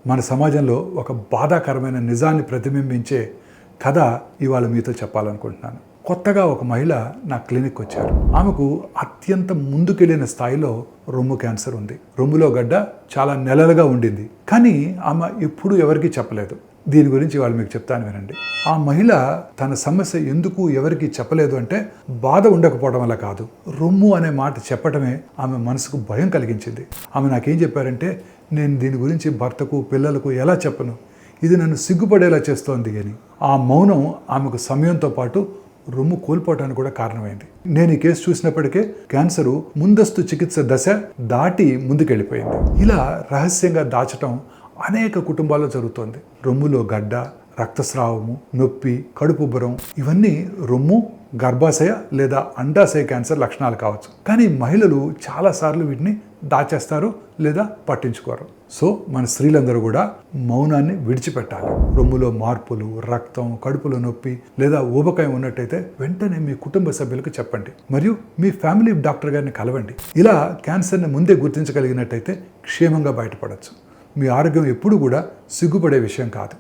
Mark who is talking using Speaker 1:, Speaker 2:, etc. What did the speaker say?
Speaker 1: మన సమాజంలో ఒక బాధాకరమైన నిజాన్ని ప్రతిబింబించే కథ ఇవాళ మీతో చెప్పాలనుకుంటున్నాను. కొత్తగా ఒక మహిళ నా క్లినిక్ వచ్చారు. ఆమెకు అత్యంత ముందుకెళ్ళిన స్థాయిలో రొమ్ము క్యాన్సర్ ఉంది. రొమ్ములో గడ్డ చాలా నెలలుగా ఉండింది, కానీ ఆమె ఎప్పుడూ ఎవరికీ చెప్పలేదు. దీని గురించి వాళ్ళు మీకు చెప్తాను, వినండి. ఆ మహిళ తన సమస్య ఎందుకు ఎవరికి చెప్పలేదు అంటే బాధ ఉండకపోవడం వల్ల కాదు, రొమ్ము అనే మాట చెప్పడమే ఆమె మనసుకు భయం కలిగించింది. ఆమె నాకేం చెప్పారంటే, నేను దీని గురించి భర్తకు పిల్లలకు ఎలా చెప్పను, ఇది నన్ను సిగ్గుపడేలా చేస్తోంది అని. ఆ మౌనం ఆమెకు సమయంతో పాటు రొమ్ము కోల్పోవడానికి కూడా కారణమైంది. నేను ఈ కేసు చూసినప్పటికే క్యాన్సరు ముందస్తు చికిత్స దశ దాటి ముందుకెళ్ళిపోయింది. ఇలా రహస్యంగా దాచటం అనేక కుటుంబాల్లో జరుగుతోంది. రొమ్ములో గడ్డ, రక్తస్రావము, నొప్పి, కడుపుబ్బరం ఇవన్నీ రొమ్ము, గర్భాశయ లేదా అండాశయ క్యాన్సర్ లక్షణాలు కావచ్చు. కానీ మహిళలు చాలాసార్లు వీటిని దాచేస్తారు లేదా పట్టించుకోరు. సో మన స్త్రీలందరూ కూడా మౌనాన్ని విడిచిపెట్టాలి. రొమ్ములో మార్పులు, రక్తం, కడుపులో నొప్పి లేదా ఊబకాయం ఉన్నట్టయితే వెంటనే మీ కుటుంబ సభ్యులకు చెప్పండి, మరియు మీ ఫ్యామిలీ డాక్టర్ గారిని కలవండి. ఇలా క్యాన్సర్ని ముందే గుర్తించగలిగినట్టయితే క్షేమంగా బయటపడవచ్చు. మీ ఆరోగ్యం ఎప్పుడూ కూడా సిగ్గుపడే విషయం కాదు.